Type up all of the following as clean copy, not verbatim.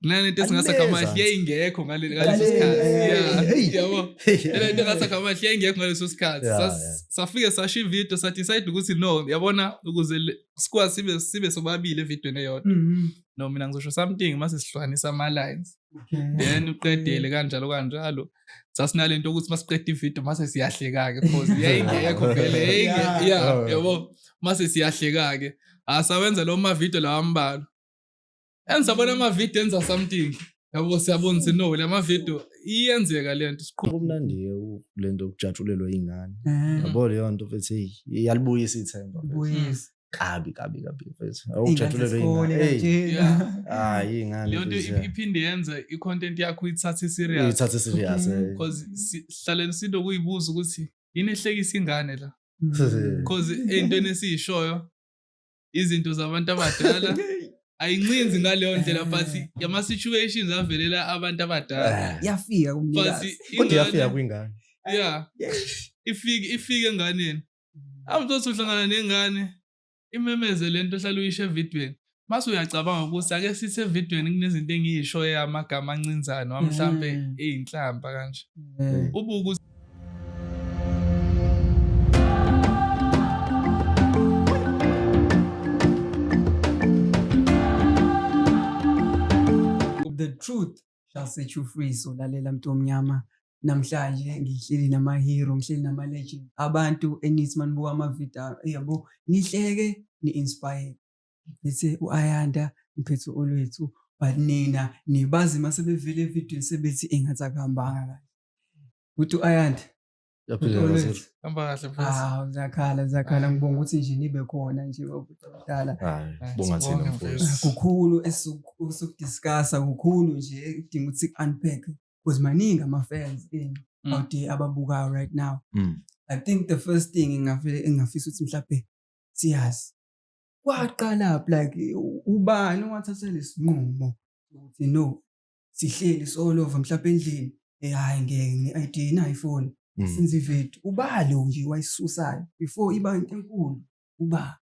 Kunalento esingasakamahle yayingekho ngaleso sikhathi. Yabo. Lento engasakamahle yayingekho ngaleso sikhathi. Safike sasho ivideo sathi decide ukuthi no, yabona ukuze sikwazi sibe sobabili evidweni eyodwa. No, mina ngizosho something mase sihlukanisa ama lines. Then uqedele kanjalo. Sasinalento ukuthi masiqeda ivideo mase siyahleka ke because yayingekho vele yabo. Mase siyahleka ke. Asawenza lo ma video lawa ambalo. Ensabona ama video enza something. Yabo siyabona no lama video iyenzeka lento kumnandi lento ukujatshulelwa ingane. Yabo leyo nto futhi iyalibuyisa ithemba. Buyisa. Kabi futhi. Ukujatshulelwa ingane. Ingane. Leyo nto iphinde yenza i-content yakho ithathe serious. Ithathe serious. Because sihlale sido kuyibuza ukuthi yini ehlekisa ingane la. Because entweni esiyishoyo izinto zabantu abadala ayincinzi ngaleyo ndlela but yama situations avelela abantu abadala yafika kumnikazi kodwa yafika kwingane ifike enganeni awuzothi uhlangana nengane imemeze lento ohlala uyisho evidweni mase uyacabanga ukuthi ake sithe evidweni kunezinto engiyishoyo yamagama ancinzana wamhlambe eyinhlamba kanje ubuku The truth shall set you free. So lalela mntu omnyama namhlanje ngihleli nama hero ngihleli nama legend abantu enithi manibuka ama video yabo nihleke ni inspire bese uAyanda mphethu olwethu but nina nibazi mase bevele video sebethi engathi akuhambanga kahle uthi uAyanda yaphela hamba kahle zakhala ngibonga ukuthi nje nibe khona nje obudala bonga thina mfowethu kukhulu esukudiscussa kukhulu nje edinga ukuthi unpack because maningi ama fans out there ababuka right now. I think the first thing engafisa ukuthi mhlawumbe siyazi waqala like ubani owathatha lesinqumo ukuthi no sihleli solo over mhlawumbe endlini hayi ngeke ID na iPhone since ivethu ubalo nje wayisusayo before iba into enkulu uba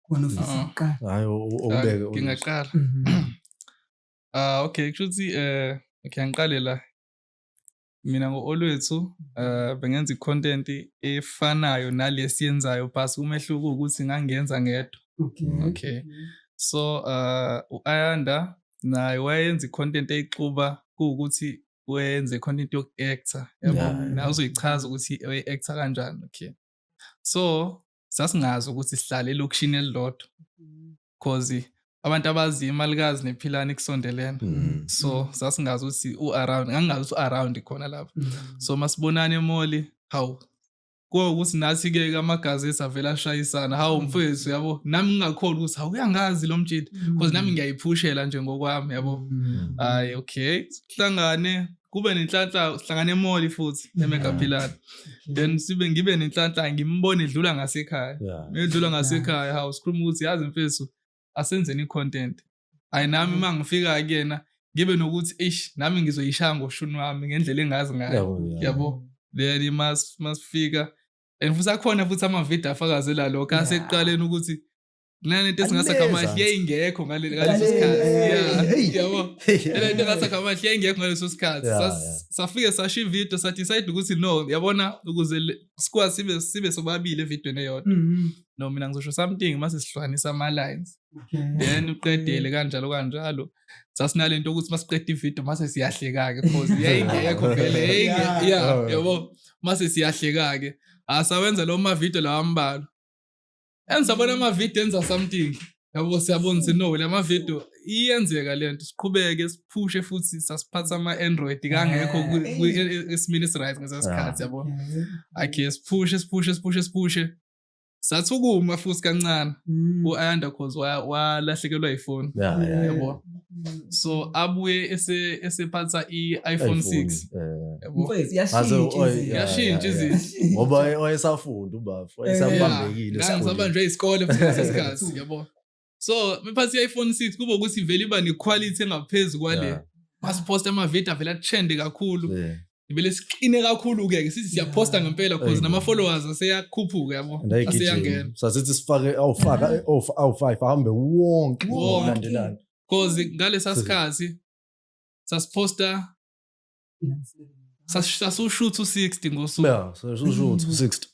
khona ofisa uqala hayi ubeke ngingaqala okay kushuthi okay ngiqale la mina ngoolwethu bengenza icontent efanayo nalesiyenzayo but umehluko ukuthi ngangenza ngedwa okay so uAyanda naye wayenza icontent eyixuba ukuthi wenze content yoku-actor yabo nawe uzoyichaza ukuthi uyi-actor kanjani okay so sasingazi ukuthi sihlale elokishini elilodwa because abantu abazi imalikazi nephilani kusondelene so sasingazi ukuthi u-around ngangazi ukuthi u-around khona lapho so masibonana emoli hawu ukuthi nathi-ke amagazeti avela ashayisana hawu mfethu yabo nami ngingakholwa ukuthi hawu uyangazi lo mtshiti because nami ngiyayiphushela nje ngokwami yabo hayi okay sihlangane kube nenhlanhla sihlangane emoli futhi eMegaphilani then ngibe nenhlanhla ngimbone edlula ngasekhaya edlula ngasekhaya hawu sikhuluma ukuthi yazi mfethu asenzeni icontent ayi nami mangifika kuyena ngibe nokuthi nami ngizoyishaya ngoshuni wami ngendlela engazi ngayo yabo then masifika and futhi akhona futhi ama video afakazela lokho asekuqaleni ukuthi kunalento esingasakamahle yayingekho ngaleso sikhathi yabo lento engasakamahle yayingekho ngaleso sikhathi safike sasho ivideo sathi decide ukuthi no yabona ukuze sikwazi sibe sobabili evidweni eyodwa no mina ngizosho something mase sihlukanisa ama lines then uqedele kanjalo sasinalento ukuthi masiqeda ivideo mase siyahleka ke because yayingekho vele yabo mase siyahleka ke asawenza lo ma video lawa ambalo ensabona ama video enza something yabo siyabona no lama video iyenzeka lento siqhubeke siphushe futhi sasiphatha ama Android kangekho esimini right ngesikhathi yabo okay siphushe sathukuma futhi kancane uAyanda cause walahlekelwa iPhone yabo so abuye esephatha iPhone 6 yabo yashintsha izinto ngoba wayesafunda ubafu wayesabambekile sabanjwe isikole futhi ngesikhathi yabo so mephathi iPhone 6 kuba ukuthi vele iba nequality engaphezulu kwale masiposta ama video vele trend kakhulu vele siqine kakhulu ke sithi siyaposta ngempela because nama followers aseyakhuphuka yabo aseyangena so sithi sifake awu 5 ahambe wonke ngokulandelana cause ngalesa sikhathi sasiposta sasushoot u60 ngosuku. Yeah, so usho 60.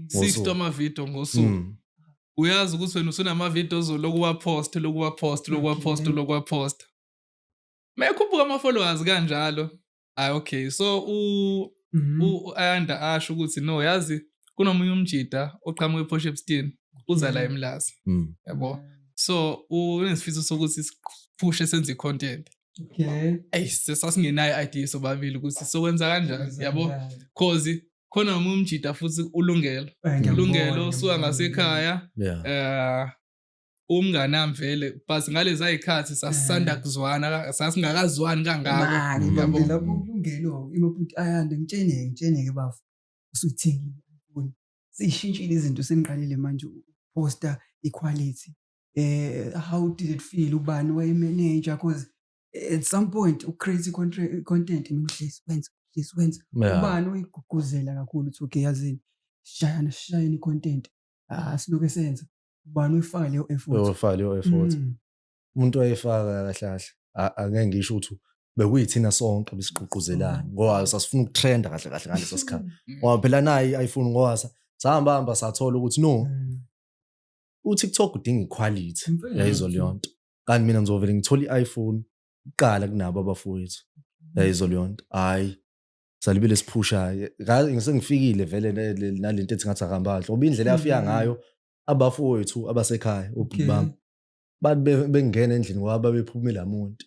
60 ama-video ngosuku. Uyazi ukuthi wena usunama-video ozoloku wapost. Mayekhuphuka ama-followers kanjalo. Okay. So u-Ayanda asho ukuthi no yazi kunomunye umjida oqhamuka ePort Shepstone uza la eMlazi. Yabo. So unesifiso sokuthi siphushe senze content. Okay. Sasingenayo idea sobabili ukuthi sokwenza kanjani yabo. Cause khona umjida futhi ulungelo suka ngasekhaya. Umngana mvele but ngalezi ayikhathi sasisanda kuzwana sasingakazwani kangako yabo lapho ulungelo imaputi Ayanda ngitshene bafu usuthini sishintshile izinto seniqalile manje poster equality how did it feel ubani way manager cause at some point ucreate content imhlisi wenza ubani uyiguguzela kakhulu ukuthi okay yazini shayani content siloke senza ubani uyifaka leyo effort umuntu wayefaka kahle angeke ngisho ukuthi bekuyithina sonke besiqhuquzelana ngoba sasifuna ukutrenda kahle ngaleso sikhathi ngoba phela nayi iPhone ngoba sahamba sathola ukuthi no uTikTok udinga equality yayizo leyonto kanti mina ngizovela ngithola iPhone uqala kunabo abafowethu yayizo leyonto hayi salibele siphusha ngisengifikile vele nalento ethi ngathi akahamba kahle ngoba indlela yafika ngayo abafowethu abasekhaya ubhibami bathi bengena endlini ngoba babephumela umuntu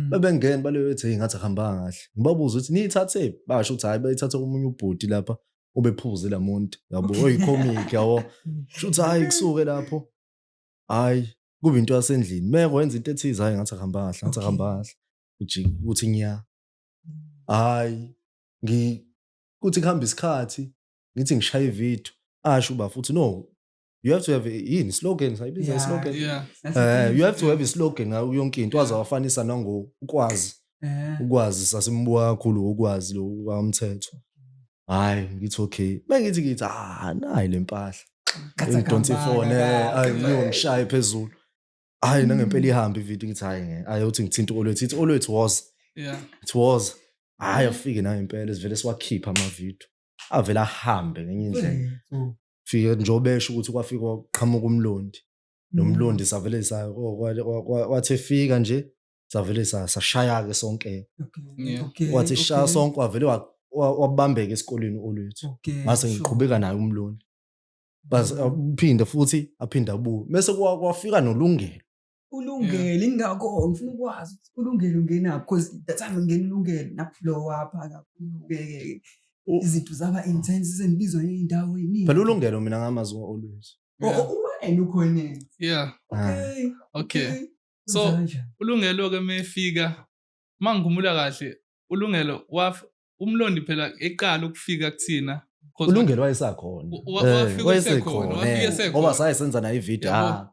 babengena baleyothi ngathi ahamba kahle ngibabuza ukuthi niyithathe basho ukuthi hayi bayithatha umunye ubhudi lapha ubephuze lamuntu yabo oyicomic yawo shuthi hayi kusuke lapho hayi kube into yasendlini meko wenza into ethize hayi ngathi ahamba kahle ukuthi ngiya hayi kuthi kuhamba isikhathi ngithi ngishaya ivideo asho ba futhi no you have to have slogan sayibiza slogan you have to have a slogan ngayo yonke into wazawafanisa ukwazi sasimbuka kakhulu ukwazi lo kwamthetho hayi ngithi okay bengithi nayi lempahla in 24 ngiyongishaye phezulu hayi nangempela ihamba ivideo ngithi hayi uthi ngithinta olwethu was hayi afike nangempela sivele siwakhipha ama video avela ahambe ngenye indlela fike njobesho ukuthi kwafika kwaqhamuka umlondi nomlondi savele wathi fika nje savele sashaya ke sonke wathi shaya sonke wavele wabambeka esikoleni olwethu mase ngiqhubeka naye umlondi base uphinde futhi aphinda abuye bese kwafika nolungelo ingakho ngifuna ukwazi ulungelo ungena because that time ngene ulungelo nakuflow apha kakhulu izinto zaba intense senibizwa ngeindawo eziningi phela ulungelo mina ngamazi olwethu wena ukhona okay so ulungelo ke mefika mangumula kahle ulungelo umlondi phela eqala ukufika kuthina ulungelo wayesakhona ngoba sayenza nayo ivideo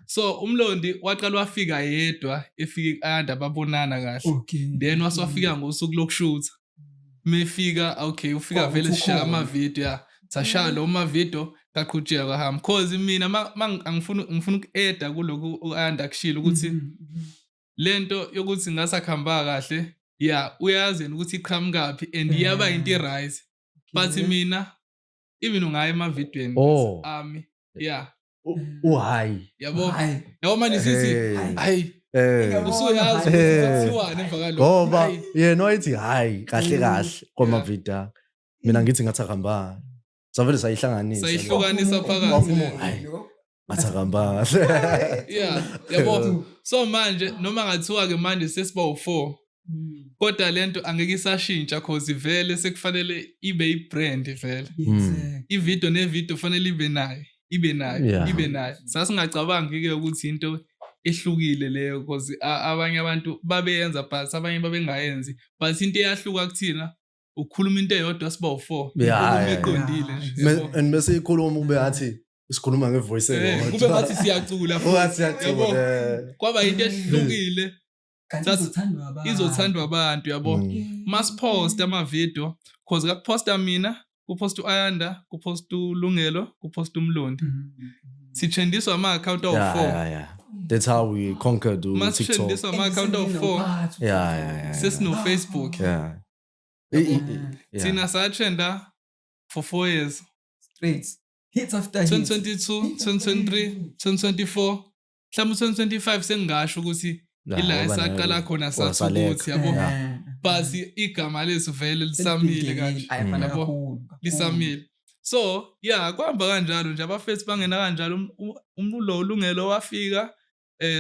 so umlondi waqala wafika yedwa efika Ayanda babonana kahle then waswafika ngosuku lokushutha mefika okay ufika vele sishaya ama video sashaya lo ma video kaqhutsheka kwahamba cause mina angifuna ukueda kuloko uAyanda kushila ukuthi lento yokuthi ngasakhamba kahle uyazi ukuthi iqhamukapi and yaba into right but mina even ungaye ema videweni ami hayi yabo manje sithi hayi usuyazi ukuthi emva kalokho ngoba yena wayithi hayi kahle kwama video mina ngithi ngathi ahamba savele sayihlukanisa phakathi mathakamba yabo so manje noma ngathiwa ke manje sesiba u4 kodwa lento angeke isashintsha cause vele sekufanele ibe ibrand vele ivideo nevideo fanele ibe nayo sasingacabangi ke ukuthi into ehlukile leyo cause abanye abantu babeyenza but abanye babengayenzi but into eyahluka kuthina ukukhuluma into eyodwa siba u4 eqondile nje and bese ikhuluma ube athi isikhuluma ngevoice eyodwa kube bathi siyacula kwaba into ehlukile izothandwa abantu yabo masipost ama video cause kakuposta mina kuposta uAyanda kuposta uLungelo kuposta uMlondi sichendiswa ama account awu4 That's how we conquered Must TikTok. trend this on my account of 4. Yeah. Sesino Facebook. Yeah. Tina satrenda for 4 years. Straight. Hits after hits. 2022, 2023, 2024. Mhlawumbe 2025 sengingasho ukuthi ila esaqala khona sathukuthi yabo. Basi igama lethu vele lisamile kanje. Yabo. Lisamile. So, yeah, kwahamba kanjalo nje abafethu bangena kanjalo umlo ulungelo wafika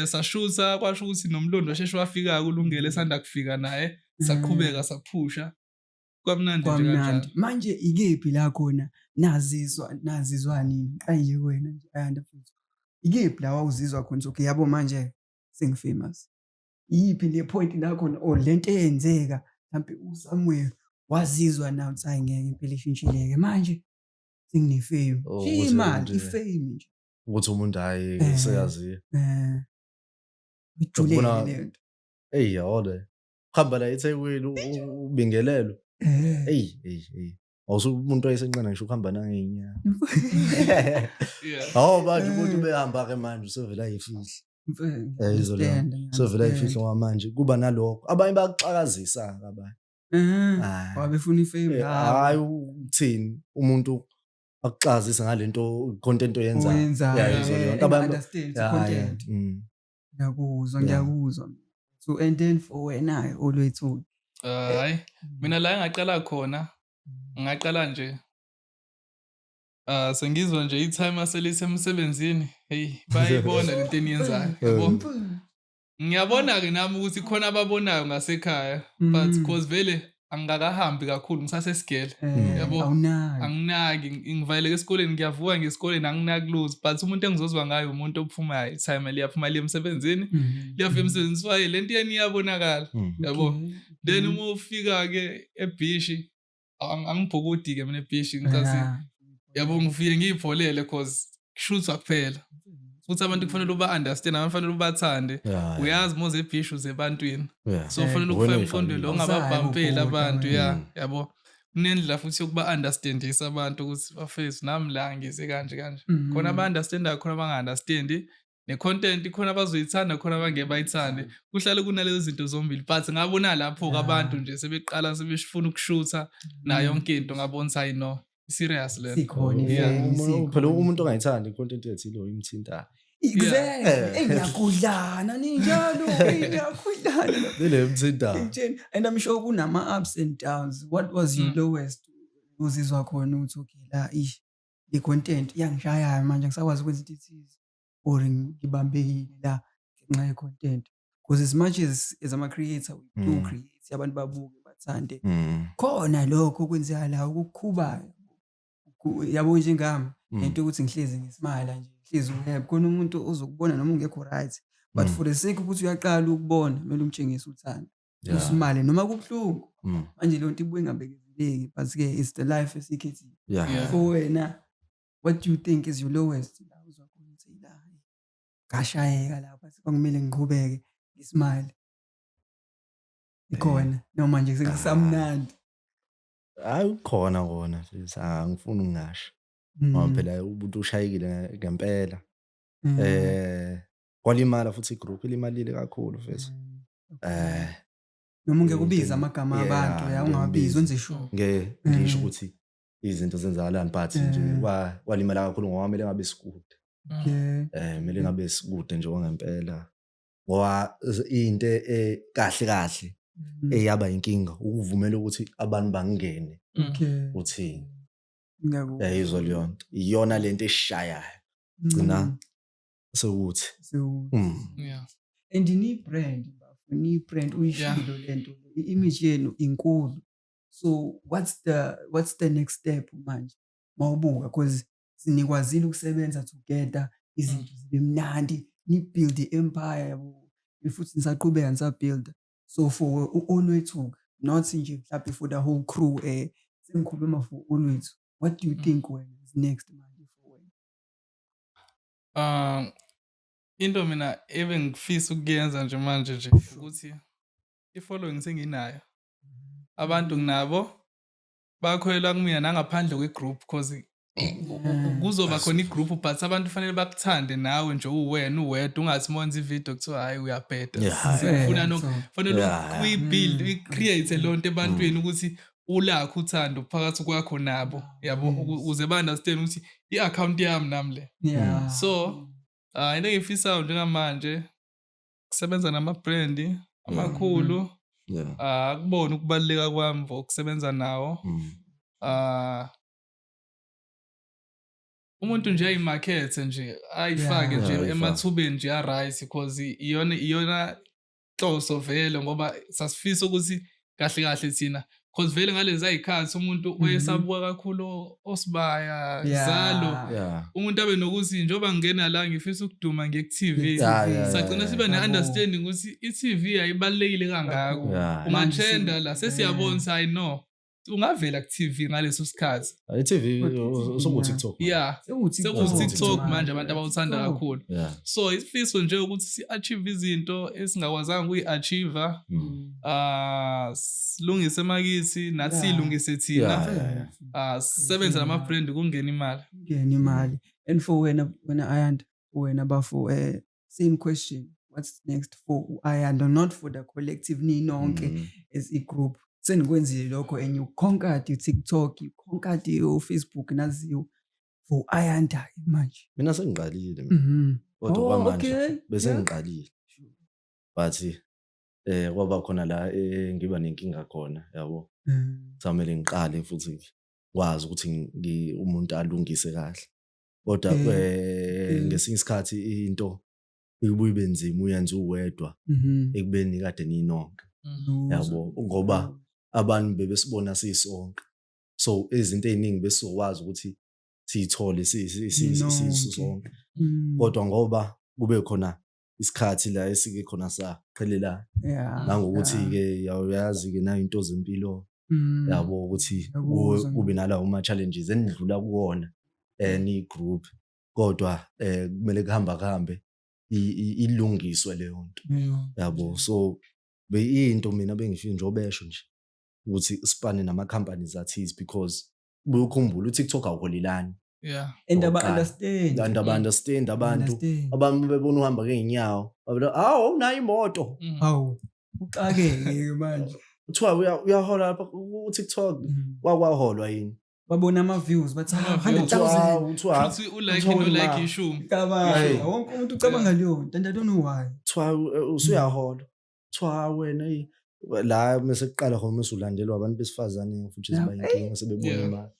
sashutha kwasho ukuthi nomlondo sheshe wafika kulungele esanda kufika naye saqhubeka saphusha kwamnandi nje kanjalo. Manje ikephi la khona nazizwa nini kanje wena nje ayanda futhi ikephi la wawuzizwa khona okay yabo manje sengifamous yipi le point la khona lento eyenzeka mhlawumbe uSamuel wazizwa now hayi ngeke impela ishintshileke manje singine-fame imali ifame nje ukuthi umuntu hayi seyaziyo ujulile lento yode hamba la eThekwini ubingelelo umuntu wayesencane ngisho ukuhamba nangeenyawo manje umuntu behamba ke manje usevela ayifihla sevela ayifihla ngamanje kuba nalokho abanye bayaxakazisa abanye wabefuna ifame hayi uthini umuntu akuxazisa ngalento content oyenzayo understand content ngiyakuzwa so and then for wena always hayi mina la engaqala khona ngaqala nje sengizwa nje itime aselisemsebenzini hey bayibona lento eniyenzayo yabo ngiyabona ke nami ukuthi khona ababonayo ngasekhaya but because vele angakahambi kakhulu ngisasesigele yabo anginaki ngivaleke esikoleni ngiyavuka ngesikoleni anginaki lose but umuntu engizozwa ngayo umuntu ophumayo time liyaphuma liye emsebenzini liyafika emsebenzini sifaye lento yeni iyabonakala yabo then uma ufika ke eBhishi angibhukudi ke mina eBhishi ngisathi yabo ngifike ngiyipholele because kushuthwa kuphela futhi abantu kufanele uba understand abantu kufanele ubathande uyazi moze eBhishi uze ebantwini so kufanele ukufaka imfundo lo ngababhampeli abantu yabo kunendlela futhi yokuba understandisa abantu ukuthi bafethu nami la ngize kanje khona aba understandayo khona abanga understand ne content khona abazoyithanda khona abangeke bayithande kuhlale kunalezo zinto zombili but ngabona lapho abantu nje sebeqala sebefuna ukushutha nayo yonke into ngabona hayi no serious le phela umuntu ongayithandi content yethilo imthinta exactly ngiyakudlana ninjalo ngiyakudlana le mthinta and I'm sure kunama ups and downs. What was your lowest uzizwa khona ukuthi okay la the content iyangishaya manje ngisakwazi ukwenza ithithi or ngibambekile la ngenxa ye content because as much as ama creator we do create abantu babuke bathande khona lokho kwenzeka la ukukhubayo yabo njengami into ukuthi ngihlezi ngisimala nje ngihlezi uhappy khona umuntu ozokubona noma ungekho right but for the sake ukuthi uyaqala ukubona kumele umtshengise uthando usimale noma kubhlungu manje le nto ibuye ngabekezeleki but ke it's the life esikhethi for wena what do you think is your lowest la uzwakhona ukuthi la ngashayeka lapha sekumele ngiqhubeke ngismile ikhona noma nje sekusamnandi hayi khona angifuni ungasho ngoba phela umuntu ushayekile ngempela kwalimala futhi igroup limalile kakhulu mfethu noma ngekubiza amagama abantu ungawabizi wenze sure ngisho ukuthi izinto zenzakalani but nje walimala kakhulu ngoba kumele ngabe sikude kumele ngabe sikude nje ngempela ngoba into kahle eyaba inkinga ukuvumela ukuthi abantu bangene uthini izwa leyonto iyona lento eshayayo gcina sewuthi and ni brand uyishilo lento image yenu inkulu so what's the next step manje mawubuka because sinikwazile ukusebenza together izinto zibe mnandi ni build the empire yabo futhi nisaqhubeka nisabuild so for Olwethu not nje mhlawumbe for the whole crew sengikhuluma for Olwethu what do you think when is next manje for wena into mina even ngifisa ukuyenza nje manje nje ukuthi i-following senginayo abantu nginabo bakholela kumina nangaphandle kwegroup because kuzoba khona igroup but abantu fanele bakuthande nawe nje uwena uwedwa ungathi ivideo kuthiwa hayi uyabheda sifuna fanele uyibuild ucreate lonto ebantwini ukuthi ulakho uthando phakathi kwakho nabo yabo uze ba understand ukuthi i-account yami nami le so into engifisayo njengamanje kusebenza nama-brand amakhulu akubona ukubaluleka kwami ukusebenza nawo umuntu nje ayimakethe nje ayifake nje emathubeni nje ya-right because iyona hloso vele ngoba sasifisa ukuthi kahle kahle thina because vele ngalezi ayikhathi umuntu oyesabuka kakhulu osibaya Zalo umuntu abe nokuthi njengoba ngingena la ngifisa ukuduma nge-TV sagcina sibe ne-understanding ukuthi i-TV ayibalulekile kangako ungatrenda la sesiyabona hayi no ungavela ku-TV ngaleso sikhathi i-TV soku-TikTok sekuwu-TikTok manje abantu abawuthanda kakhulu so isifiso nje ukuthi si-achieve izinto esingakwazanga ukuyi-achieve silungise emakithi nathi siyilungise thina sisebenza nama-brand kungena imali and for wena Ayanda wena Bafo same question what's next for Ayanda not for the collective ninonke as a group senikwenzile lokho and you conquered TikTok you conquered Facebook naziyo for Ayanda manje mina sengiqalile kodwa kwamanje bese ngiqalile but kwaba khona la ngiba nenkinga khona yabo samele ngiqale futhi kwazi ukuthi umuntu alungise kahle kodwa ngesinye isikhathi into ibuye benzima uyenza uwedwa ekubeni kade ninonke yabo ngoba abantu bebesibona sisonke so izinto eziningi besizokwazi ukuthi siyithole sisonke kodwa ngoba kube khona isikhathi la esike khona saqhelelana nangokuthi ke yazi ke nayo into zempilo yabo ukuthi kube nalawo ama challenges endlula kuwona ni group kodwa kumele kuhambe ilungiswe leyo nto yabo so beyinto mina bengifika nje obesho nje ukuthi sipane nama companies athize because ukukhumbula uTikTok awuholelani and aba understand abantu bebona uhamba ngeenyawo babe unayo imoto uxakeke manje uthiwa uyahola lapha uTikTok wakwaholwa yini babona ama views bathi 100,000 futhi ulike issue kabasha wonke umuntu ucabanga leyo nto and I don't know why uthiwa usuyahola uthiwa wena la mesekuqala khona mesulandelwa abantu besifazane futhi sibayinkinga sebebona imali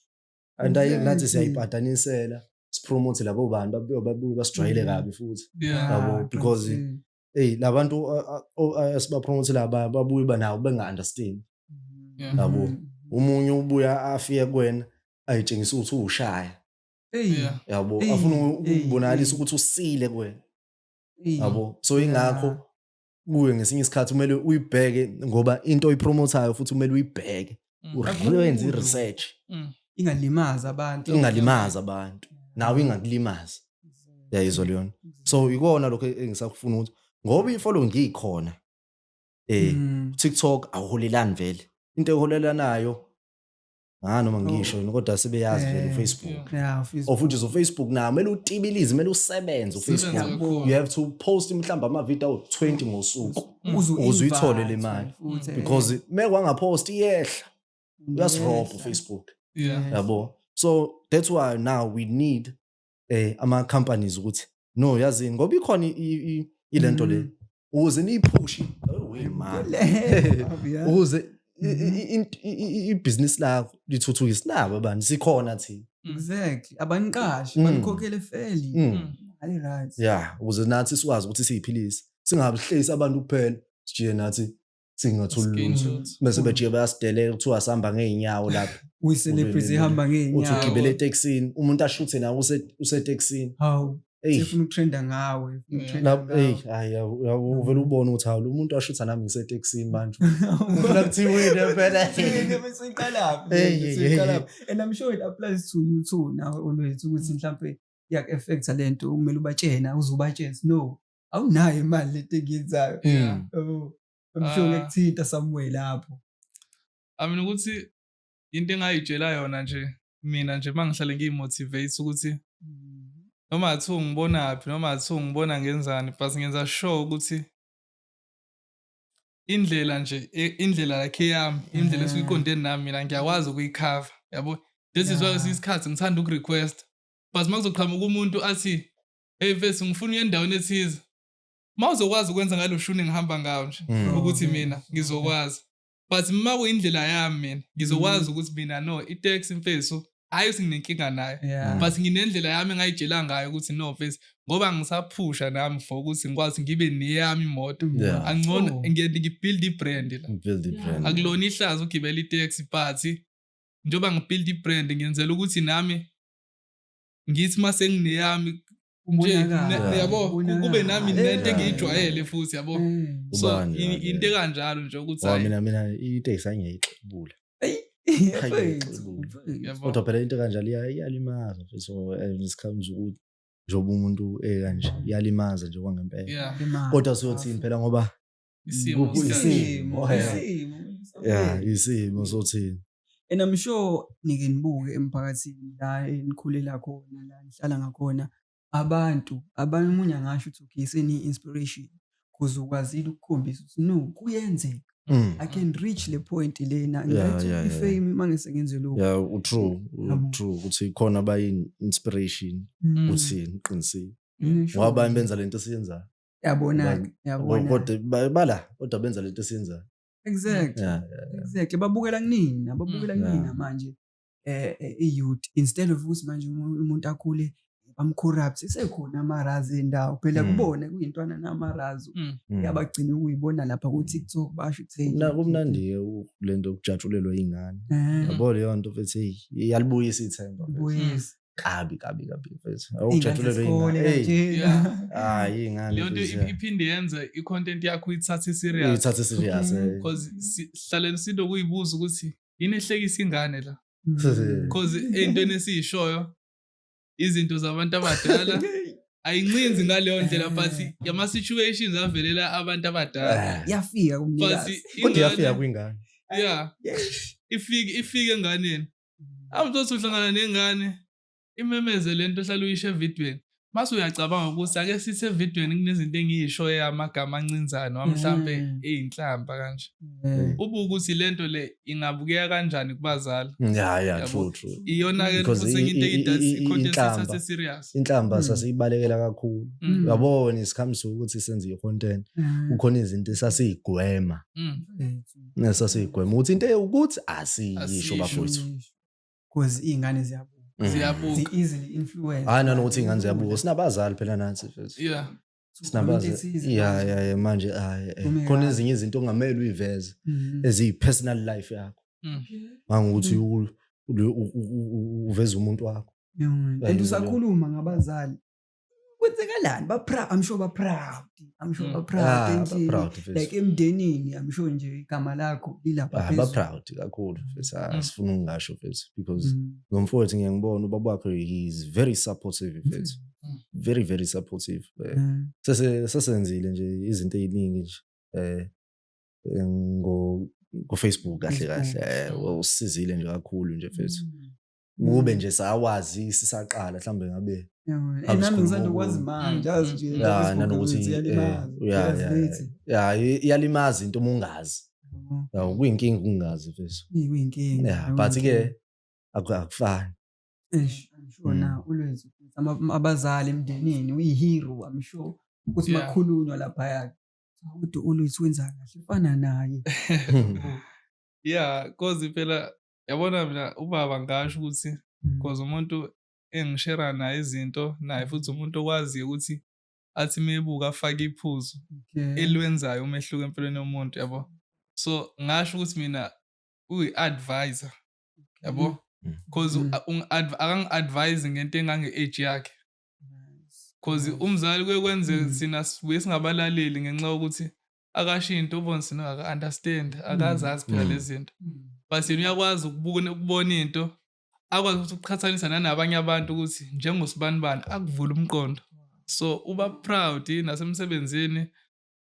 and nathi siyayibhadanisela sipromote labo bantu babuye basijwayele kabi futhi yabo because labantu asibapromote laba babuye banawo benga-understand yabo umunye ubuya afike kuwena ayitshengisa ukuthi ushaya yabo afuna ukubonalisa ukuthi usile kuwena yabo so ingakho kuwe ngesinye isikhathi kumele uyibheke ngoba into oyipromotayo futhi kumele uyibheke uyenze i-research ingalimaza abantu nawe ingakulimaza yayizwa leyo so ikona lokho engisakufuna ukuthi ngoba ifollow ngikhona TikTok awuholelani vele into eholelanayo noma ngisho kodwa sebeyazi vele Facebook futhi Facebook na kumele utibilize kumele usebenze uFacebook you have to post mhlamba ama video 20 ngosuku ukuze uyithole le mali because mekwangapost iyehla uyasirobha uFacebook yabo so that's why now we need ama companies ukuthi no yazini ngoba ikhona ilento le ukuze niyipush imali ukuze i-business lakho lithuthukise nabo abantu sikhona thina exactly abaniqashi banikhokhele fairly hayi right ukuze nathi sikwazi ukuthi siyiphilise singabihlisa abantu kuphela sijike nathi singathula bese bejiye bayasidelela kuthiwa sihamba ngeenyawo lapha uyicelebrity ihamba ngeenyawo uthi ugibele eTaxini umuntu ashuthe nawe useTaxini sifuna ukutrenda ngawe uvela ubone ukuthi hawu umuntu ashutha nami ngiseTaxini manje ufuna kuthiwini phela and I'm sure it applies to you too now always ukuthi mhlambe yak-affect lento kumele ubatshena uzubatshena no awunayo imali lento engiyenzayo I'm sure ngekuthinta somewhere lapho ukuthi into engayitshela yona nje mina nje mangihlale ngiyimotivate ukuthi noma kuthiwa ungibonaphi noma kuthiwa ungibona ngenzani but ngenza sure ukuthi indlela yakhe yami indlela esuyiqonde nami mina ngiyakwazi ukuyikhava yabo this is why isikhathi ngithanda ukurequest but makuzoqhamuka umuntu athi hey mfethu ngifuna uye endaweni ethize mawuzokwazi ukwenza ngalo shuni ngihamba ngawo nje ukuthi mina ngizokwazi but maku indlela yami mina ngizokwazi ukuthi mina no itaxi mfethu hayi singinenkinga nayo but nginendlela yami engayitshela ngayo ukuthi no mfethu ngoba ngisaphusha nami for ukuthi ngikwazi ngibe neyami imoto angcono ngibuild ibrand la akulona ihlazo ugibela itaxi but njoba ngibuild ibrand ngiyenzela ukuthi nami ngithi mase ngineyami nje yabo kube nami nento engiyijwayele futhi yabo so into kanjalo nje ukuthi mina itaxi angiyixubula kodwa phela into kanjalo iyalimaza so isikhathi ukuthi njoba umuntu kanje iyalimaza nje kwangempela kodwa siyothini phela ngoba isimo sothini and I'm sure nike nibuke emphakathini la enikhulela khona la nihlala ngakhona abantu abaningi angasho ukuthi okay seni inspiration kuze ukwazile ukukhombisa ukuthi no kuyenzeka I can reach the point lena ngithi ifame mangise ngenze lokho true ukuthi khona abayi inspiration uthini qinisile ngoba benza lento esiyenzayo yabona kodwa benza lento esiyenzayo exactly babukela kunina manje youth instead of ukuthi manje umuntu akhule bamcorrupt sekhona amarazi endawo phela kubone kuyintwana namarazi yabagcina ukuyibona lapha ku TikTok basho ukuthi kumnandi lento ukujatshulelwa izingane yabo leyo nto futhi iyalibuyisa ithemba kabi futhi awujatshulelwa izingane izingane leyo nto iphinde yenze icontent yakho ithathe serious because sihlale sido kuyibuza ukuthi yini ehlekisa ingane la because entweni esiyishoyo izinto zabantu abadala ayincinzi ngaleyo ndlela but yama situations avelela abantu abadala yafika kumnikazi kodwa yafika kwingane ifike enganeni amthothi uhlangana nengane imemeze lento hlala uyisho evidweni mase uyacabanga ukuthi ake sithi evidweni kunezinto engiyishoyo amagama ancinzana mhlambe eyinhlamba kanje ubuke ukuthi lento le ingabukeka kanjani kubazali true iyona ke futhi into eyidathi content ethathe serious inhlamba sasiyibalekela kakhulu uyabona isikhamisi ukuthi senze icontent ukhona izinto esasiyigwema nesasiyigwema ukuthi into ukuthi asiyisho bafowethu because izingane ziyabuka easily influence nokuthi ingane ziyabuka sinabazali phela nathi futhi sinabazali manje khona ezinye izinto ongamele uyiveze eziyi-personal life yakho mangukuthi uveze umuntu wakho and usakhuluma ngabazali kwenzekalani I'm sure ba-proud like emndenini I'm sure nje igama lakho ilapha ba-proud kakhulu futhi asifuna ukungasho futhi because ngomfowethu ngiyangibona ubaba wakho he is very supportive futhi very very supportive sesenzile nje izinto eziningi nje ngo-Facebook kahle usizile nje kakhulu nje futhi kube nje sawazi sisaqala mhlambe ngabe nami ngisandokwazi manje azi nje nanokuthi iyalimaza into mungazi kuyinkinga ukungazi futhi kuyinkinga but ke akufani shona ulwezi abazali emndenini uyihero I'm sure ukuthi makhulunywa lapha yakhe ukuthi ulwezi wenza kahle ufana naye cause phela yabona mina ubaba ngasho ukuthi cause umuntu engishare naye izinto naye futhi umuntu okwazi ukuthi athi mebuka afake iphuzu elwenzayo umehluko empilweni yomuntu yabo so ngasho ukuthi mina uyi-advisor yabo cause akangi-advise ngento engange-age yakhe cause umzali kuyekwenze thina sibuye singabalaleli ngenxa yokuthi akashinto ubone sina aka-understand akazazi phela lezi zinto but yena uyakwazi ukubona into akwazi ukuthi ukuqhathanisa nanabanye abantu ukuthi njengosibanibani akuvula umqondo so uba proud nasemsebenzini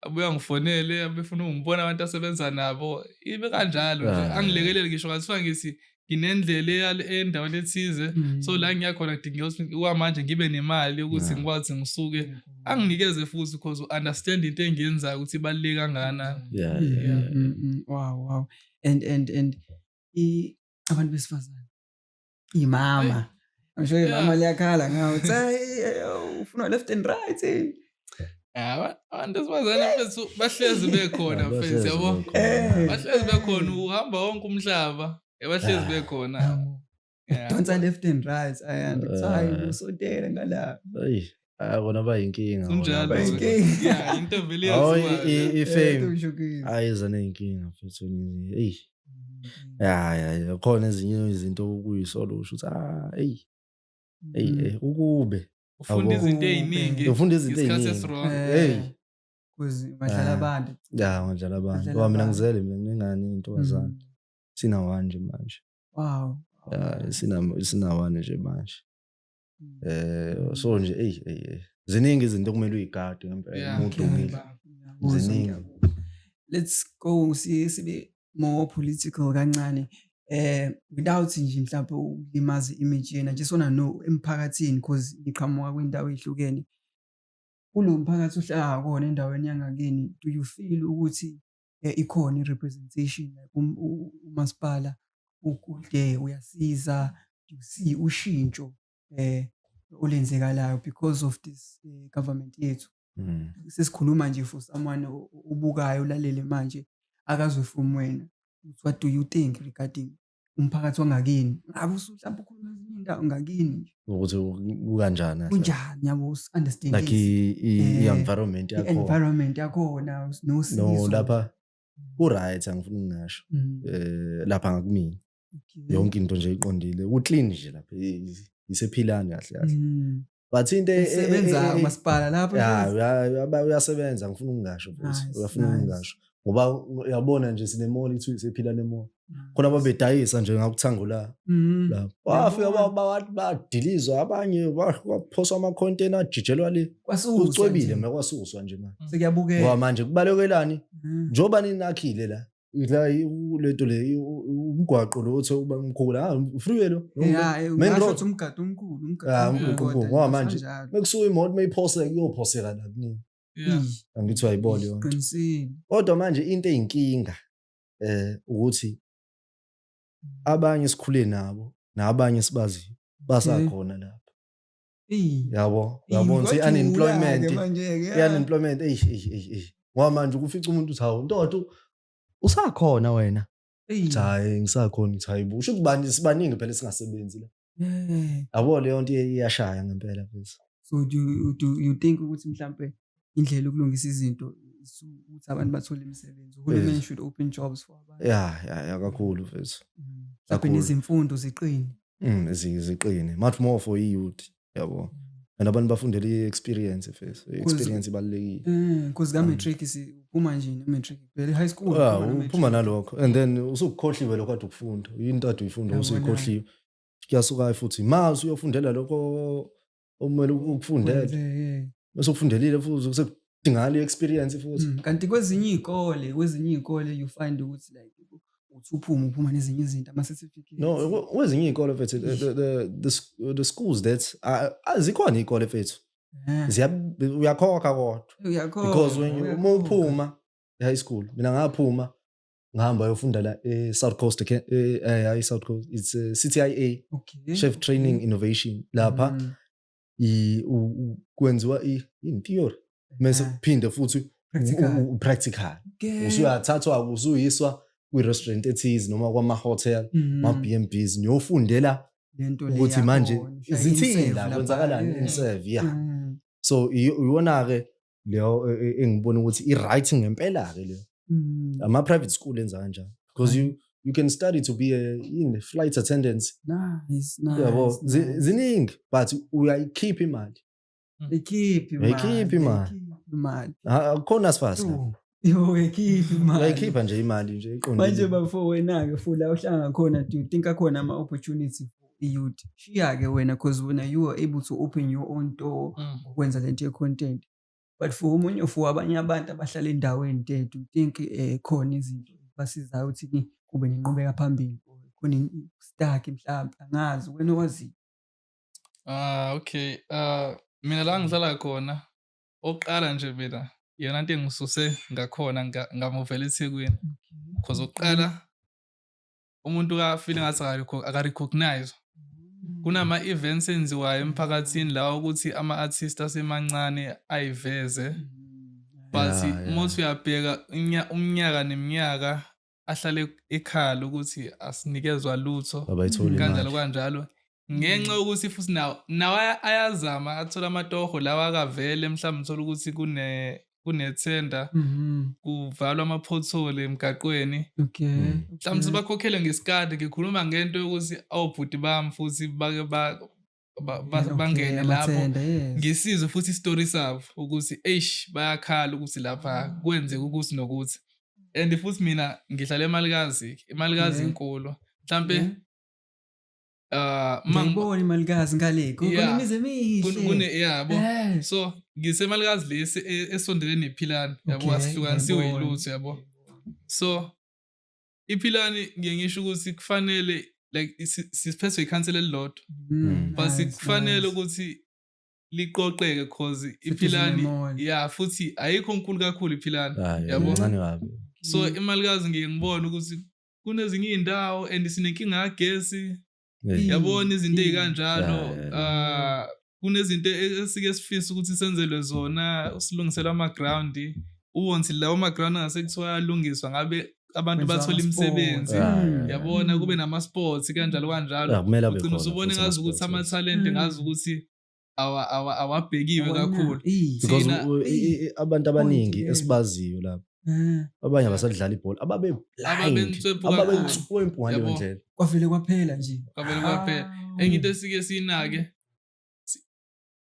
abuya ngifonele abefuna ungibona abantu asebenza nabo ibe kanjalo nje angilekelele ngisho ngathiwa ngithi nginendlela endaweni ethize so la ngiyakhona kudingeka manje ngibe nemali ukuthi ngikwazi ngisuke anginikeze futhi because understand into engiyenzayo ukuthi ibaluleke kangakanani. Wow. And abantu besifazane imama I'm sure mama liyakhala ngawo ufuna left and right abantu besifazane bethu bahlezi bekhona mfethu yabo. Bahlezi bekhona uhamba wonke umhlaba bahlezi bekhona. Donsa left and right ayandithayi usodela ngala. Kona bayinkinga. Kunjalo bayinkinga. Into vele yaziwa. Ifame ayiza nenkinga mfethu. Ya khona ezinye izinto okuyisolo usho ukuthi ukube ufunda izinto eziningi. Ufunda izinto eziningi. Kuzi madlala abantu. Madlala abantu. Ngoba mina ngizele mina ningani intokozana. Sina one nje manje. Wow. Sina one nje manje. So nje ziningi izinto kumele uyigade ngempela umuntu umile. Ziningi. Let's go sibe more political kancane. Without nje mhlawumbe ukulimaza image yena just wanna know emphakathini because iqhamuka kwindawo ezihlukene. Kulo mphakathi uhlala khona endaweni yangakini, do you feel ukuthi ikhona representation umasipala ukude uyasiza, do you see ushintsho olenzekalayo because of this government yethu? Sesikhuluma nje for someone ubukayo ulalele manje akazwe from wena. What do you think regarding umphakathi wangakini? Ngabe mhlawumbe ukhuluma ezinye indawo ngakini ukuthi kanjani kunjani yabo understand like i-environment yakho. Environment yakhona no lapha right angifuni ngisho lapha ngakumina yonke into nje iqondile uclean nje lapha isephilani kahle but into esebenza umasipala lapha uyasebenza ngifuna ukungasho futhi uyafuna ukungasho ngoba uyabona nje sinemall ithu isephilani emall khona ababedayisa nje ngakuthango la lapha wafika badilizwa abanye baphoswa ama container ajijelwa le ucwebile makwasuswa nje manje sekuyabukela ngoba manje kubalekelaani njoba ninakhile la lento le umgwaqo lo othi uba mkhulu freeway lo main road umgado omkhulu ngoba manje mekusuka imoto mayiphoseka iyophoseka la kunini angithi ayibona yonke kodwa manje into eyinkinga ukuthi abanye sikhule nabo nabanye sibazi basakhona lapha yabo nje unemployment ngoba manje kufica umuntu uthi hawo ntoto usakhona wena hayi ngisakhona uthi hayibo usho kubani sibaningi phela singasebenzi la yabo leyo nto iyashaya ngempela phela. So do you think ukuthi mhlambe indlela ukulungisa izinto ukuthi abantu bathole imisebenzi uhulumeni should open jobs for abantu? Ya kakhulu mfethu. Lapha nezimfundo ziqine. Ziqine much more for youth yabo. Abantu bafundela i-experience mfethu. Experience ibalekile. Because ka matric siphuma nje ne matric phela high school uphuma nalokho and then usukukhohliwe lokho kade ukufunda. Into ade uyifunda usuyikhohliwe. Kuyasuka futhi mase uyofundela lokho omele ukufundela. Bese ufundelile futhi sekudingakala i-experience futhi. Kanti kwezinye izikole you find ukuthi like uthi uphuma nezinye izinto ama certificates. No, kwezinye izikole mfethu the schools that azikhona izikole mfethu. Uyakhokha kodwa. Because when uphuma high school mina ngaphuma ngihamba yofundela South Coast South Coast it's CTIA Chef Training Innovation lapha kwenziwa in theory mase kuphinde futhi practical usuyathathwa usuyiswa kwi-restaurant ethize noma kwama-hotel ma-B&Bs niyofundela ukuthi manje zithini la kwenzakalani in-serve so uyona-ke leyo engibona ukuthi i-right ngempela-ke leyo ama-private school enza kanjani because you can study to be in flight attendants. Nice. Yabo ziningi but uyayikhipha imali. Uyayikhipha imali. Khona sifasi lapho. Uyayikhipha imali. Uyayikhipha nje imali nje iqondile. Manje bafo wena ke futhi la uhlanga khona do you think akhona ama opportunity for youth? Shiya ke wena because when you are able to open your own door ukwenza lento ye content. But for umunye for abanye abantu abahlala endaweni do you think khona izinto basizayo ukuthi kube nenqubeka phambili khona stuck mhlawumbe angazi wena wazi. Okay. Mina la ngihlala khona oqala nje mina iyona into engisuse ngakhona ngamuvela eThekwini. Because oqala umuntu kafile ngathi aka-recognize. Kunama events enziwayo emphakathini la ukuthi ama-artist asemancane ayiveze. But most uyabheka umnyaka neminyaka ahlale ekhaya ukuthi asinikezwa lutho kanjalo kanjalo. Ngenxa yokuthi futhi nawo ayazama athola amatoho lawa akavele mhlawumbe uthola ukuthi kunethenda kuvalwa ama-pothole emgaqweni. Mhlawumbe sibakhokhele ngesikade ngikhuluma ngento yokuthi awubhuti bami futhi bake bangene lapho ngisizwe futhi istory sabo ukuthi bayakhala ukuthi lapha kwenzeka ukuthi nokuthi. And futhi mina ngihlala emalikazi inkulu mhlambe ngibona imalikazi ngale khona imize yabo. So ngisemalikazi lesi esondelene nePhilani yabo asihlukanisiwe ilutho yabo. So iPhilani ngiye ngisho ukuthi kufanele like siphethwe ikhansela elilodwa but kufanele ukuthi liqoqeke because iPhilani futhi ayikho nkulu kakhulu iPhilani yabo. So imalikazi ngiye ngibona ukuthi kunezinye indawo and sinenkinga kagesi. Yabona izinto ezikanjalo kunezinto esike sifisa ukuthi senzelwe zona usilungisela ama-ground ubonthi lawo ama-ground angase kuthiwa ayalungiswa ngabe abantu bathola imisebenzi yabona kube nama-sports kanjalo kanjalo ugcina usubone ngazi ukuthi ama-talent ngazi ukuthi awabhekiwe kakhulu because abantu abaningi esibaziyo lapho abanye abasadlala ibhola ababenswempu ngale ndlela kwavele kwaphela nje enye into esike sinake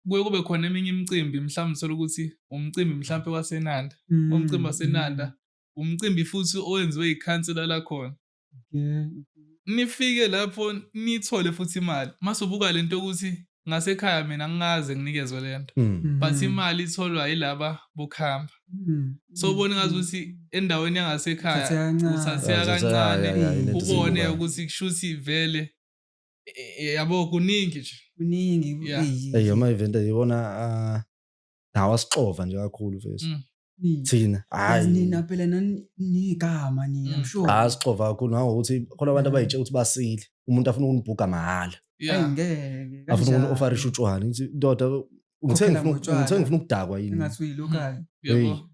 kuye kube khona eminye imicimbi mhlawumbe uthola ukuthi umcimbi mhlawumbe waseNanda umcimbi waseNanda umcimbi futhi owenziwe ikhansela la khona nifike lapho nithole futhi imali masubuka lento ukuthi ngasekhaya mina ngingaze nginikezwe lento but imali itholwa yilaba bokhamba. So ubone ngazi ukuthi endaweni yangasekhaya uthatheka kancane ubone ukuthi kushuthi vele yabo kuningi nje ama-event ayibona nawasixova nje kakhulu vese thina nina phela nigama nina msure asixova kakhulu nangokuthi khona abantu abayitshela ukuthi basile umuntu afuna ukunibhuka mahhala ngeke afuna uku-ofarisha utshwala ngithi ndoda ngithenge ngifuna ukudakwa yini ngathi uyilokali yabo.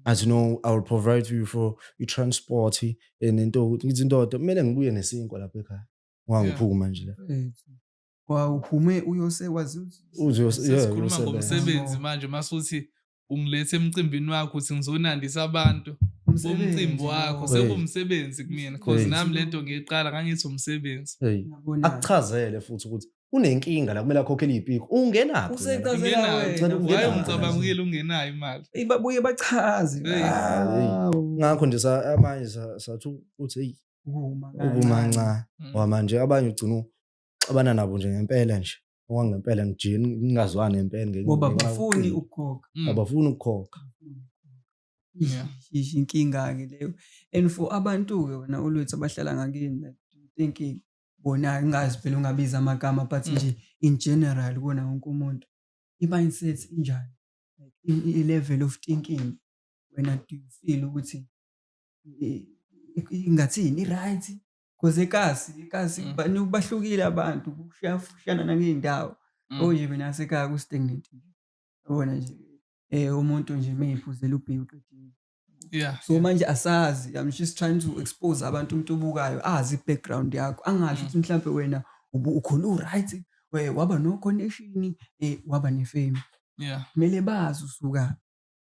As you know, I will provide you for your transport nento ngithi ndoda kumele ngibuye nesinkwa lapha ekhaya wangiphuma nje la uphume uyosekwazi sikhuluma ngomsebenzi manje masuthi ungilethe emcimbini wakho uthi ngizonandisa abantu bomcimbi wakho sekuwumsebenzi kumina because nami lento ngiyiqala ngangithi umsebenzi. Akuchazele futhi ukuthi unenkinga la kumele akhokhele ipiko ungenaphi usecazela wena ngicabangile ungenayo imali babuye bachaze ngakho nje amanye sathu uthi hey ukumanca wamanje abanye ugcina xabana nabo nje ngempela nje okwangempela ngijini ngingazwani ngempela ngoba bafuni ukukhokha abafuni ukukhokha inkinga ke leyo. And for abantu ke wena olwethu abahlala ngakini thinking bona ngazi phela ungabiza amagama but nje in general kona wonke umuntu i-mindset injani like i-level of thinking wena do you feel ukuthi ingathini i-right because ekasi bahlukile abantu kushana nangey'ndawo nje mina asekhaya ku-stagnant ubona nje umuntu nje meyiphuzela ubhiya uqedile. So manje asazi I'm just trying to expose abantu umuntu obukayo azi i-background yakho angasho ukuthi mhlawumbe wena ukhona u-right waba no-connection waba ne-fame kumele bazi usuka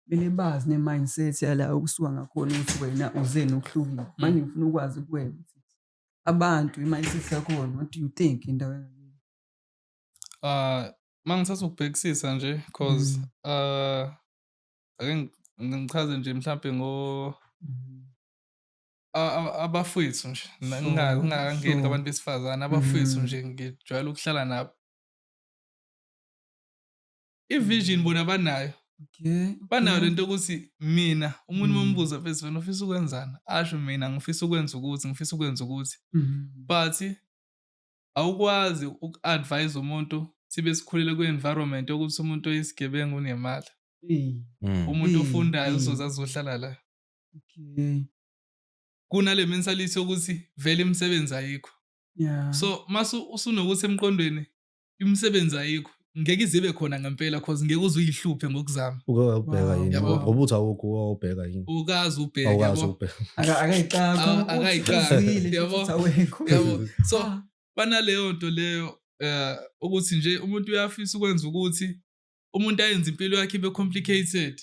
kumele bazi ne-mindset yala ukusuka ngakhona ukuthi wena uze nokuhlukile manje ngifuna ukwazi kuwena ukuthi abantu i-mindset yakhona what do you think indawo mangithatha ukubhekisisa nje because ake ngichaze nje mhlawumbe abafowethu nje ngingakangeni ngabantu besifazane abafowethu nje ngijwayele ukuhlala nabo i-vision bona banayo Okay. banayo lento ukuthi mina umuntu mombuza bese wena ufisa ukwenzani asho mina ngifisa ukwenza ukuthi ngifisa ukwenza ukuthi but awukwazi uku-advise umuntu sibe sikhulele kwi-environment yokuthi umuntu oyisigebengu unemali umuntu ofundayo uzozazi uzohlala la Okay. kunale mentality yokuthi vele imisebenzi ayikho Yeah. so masu usunokuthi emqondweni imisebenzi ayikho ngeke izibe khona ngempela cause ngeke uzuyihluphe ngokuzama ukubheka yini Yabo. ngoba uthi awukho ubheka yini ukazi ubheke awukazi yabo ubheka Akayiqali, yabo. awekho. Yabo. So banaleyo nto leyo ukuthi nje umuntu uyafisa ukwenza ukuthi umuntu ayenze impilo yakhe ibe complicated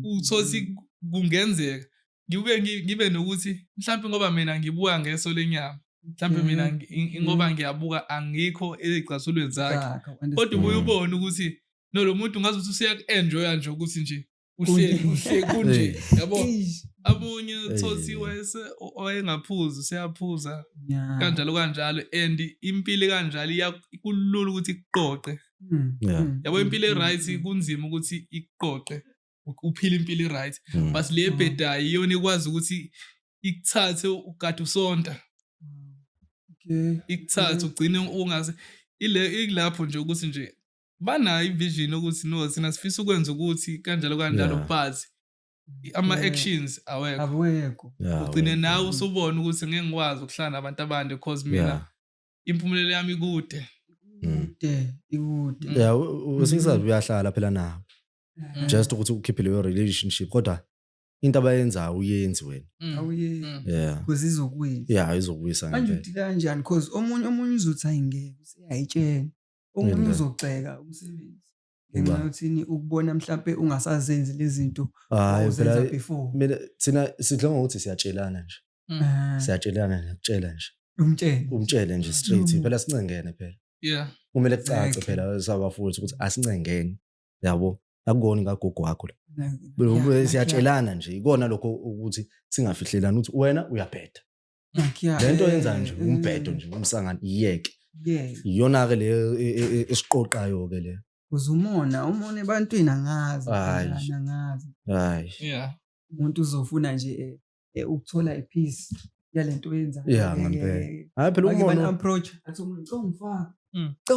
uthothi kungenzeka ngibe nokuthi mhlawumbe ngoba mina ngibuka ngeso lenyama mhlawumbe mina ngoba ngiyabuka angikho ezicatshulweni zakhe kodwa ubuye ubone ukuthi no lo muntu ngazi ukuthi useyak-enjoya nje ukuthi nje uhleli kunje yabo abunye thothi wayengaphuzi useyaphuza kanjalo and impilo kanjalo kulula ukuthi ikuqoqe yabo impilo e-right kunzima ukuthi ikuqoqe uphila impilo e-right but le ebhedayo iyona ikwazi ukuthi ikuthathe ukade usonta ikuthathe ugcine ungazi ilapho nje ukuthi nje banayo ivision ukuthi no sina sifisa ukwenza ukuthi kanjalo but ama-actions awekho ugcine nawe usubona ukuthi ngeke ngikwazi ukuhlala nabantu abande cause mina impumelelo yami ikude usingisazi uyahlala phela nabo just ukuthi ukhiphe leyo relationship kodwa into abayenzayo uyenzi wena because izokuyisa izokuyisa manje uthi kanjani because omunye uzothi ayingeke useyayitshela omunye uzoceka umsebenzi ngenxa yokuthini ukubona mhlawumbe ungasazenzi lezi zinto ozenza before mina thina sidla ngokuthi siyatshelana nje siyatshelana ngiyakutshela nje umtshele nje straight phela sincengene phela kumele kucace phela sabafowethu ukuthi asincengene yabo akukoni ngagogo wakho la siyatshelana nje ikona lokho ukuthi singafihlelana ukuthi wena uyabheda lento yenza nje umbhedo nje umsangano iyeke iyona ke le esiqoqayo ke le umona ebantwini angazi umuntu uzofuna nje ukuthola ipeace yalento yenza ngempela hayi phela umuntu approach athi umuntu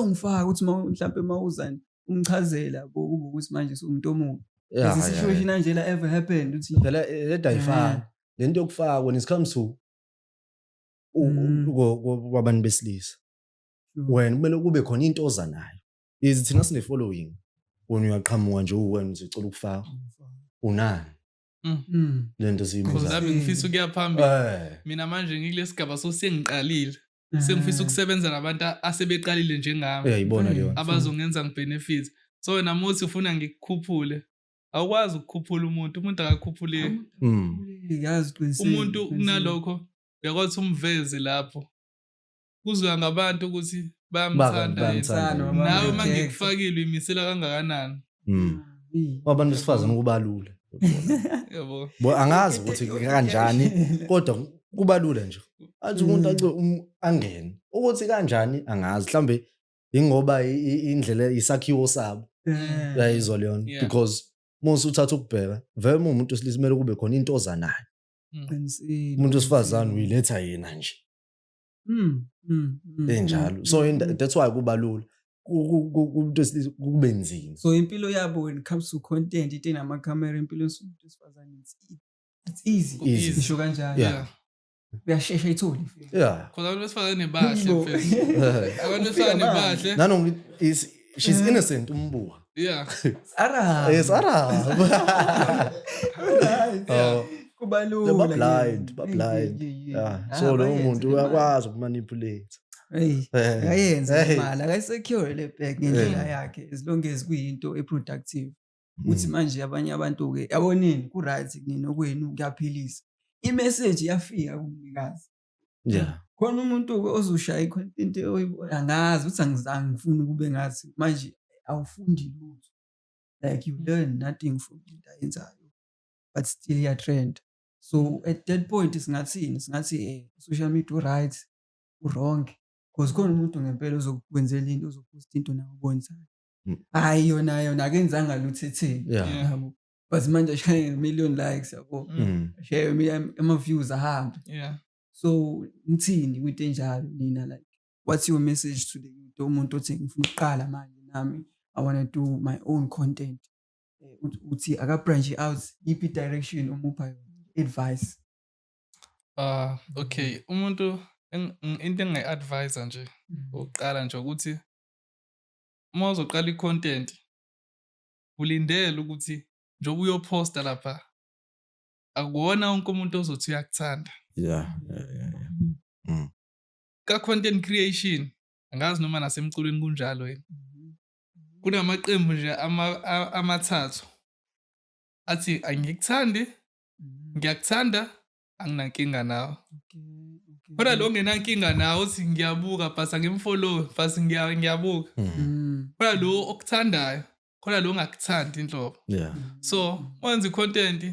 ungifaka ukuthi mhlawumbe mawuzani umchazela ukuthi manje umuntu omubi lesi situation kanje la ever happened uthi phela edayifana lento yokufaka when it comes to kwabantu besilisa wena kumele kube khona into oza nayo ithi thina sine following wena uyaqhamuka nje uwena uzicela ukufaka unani lento siyibuza nami ngifisa ukuya phambili mina manje ngikulesigaba sengiqalile sengifisa ukusebenza nabantu asebeqalile njengami yayibona leyo abazongenza ngibenefit so wena muthi ufuna ngikukhuphule awukwazi ukukhuphula umuntu akakhuphuleki umuntu kunalokho uyakwazi umveze lapho kuzoya ngabantu ukuthi bayamthanda nawe mangikufakile imisela kangakanani abantu besifazana kuba lula yabo angazi ukuthi kanjani kodwa kuba lula nje athi umuntu angene ukuthi kanjani angazi mhlambe ingoba indlela isakhiwo sabo yayizwa leyo because mose uthatha ukubheka vele umuntu wesilisa kumele kube khona into oza nayo umuntu wesifazane uyiletha yena nje enjalo so that's why kuba lula kumuntu wesilisa kube nzima so impilo yabo when it comes to content ite namakhamera impilo yomuntu wesifazane it's easy isho kanjalo uyashesha itholi because abantu besifazane bahle mfethu abantu besifazane bahle nano she's innocent umbuka Arab kuba lula ba blind so lo muntu uyakwazi ukumanipulate ayenza imali akayisecure le bag ngendlela yakhe as long as kuyinto eproductive uthi manje abanye abantu ke yabonini ku right kunini okwenu kuyaphilisa imessage yafika kumnikazi khona umuntu ozoshaya icontent angazi uthi angizange ngifuna kube ngathi manje awufundi lutho like you learn nothing from into ayenzayo but still ya trend so at that point singathi social media right wrong because khona umuntu ngempela ozokwenzela into ozopost into nawo bonisa hayi yona akenzanga lutho etheni Yeah. yabo but manje shaye 1 million likes yabo shaye ama views ahamba Yeah. so ngithini kwinto enjalo nina like what's your message to the youth umuntu othi ngifuna ukuqala manje nami I want to do my own content uthi aka branch out iphi direction umupha yona advice Okay, umuntu into engayi-advise nje ukuqala nje ukuthi uma uzoqala i-content ulindele ukuthi njengoba uyoposta lapha akuwona wonke umuntu ozothi uyakuthanda Yeah. ka-content creation angazi noma nasemculweni kunjalo yini kunamaqembu nje amathathu athi angikuthandi ngiyakuthanda anginankinga nawe kodwa lo ngenankinga nawe uthi ngiyabuka bhasa ngimfollow bhasa ngiyabuka kodwa lo okuthandayo kodwa lo ongakuthandi inhlobo Yeah. so wenza i-content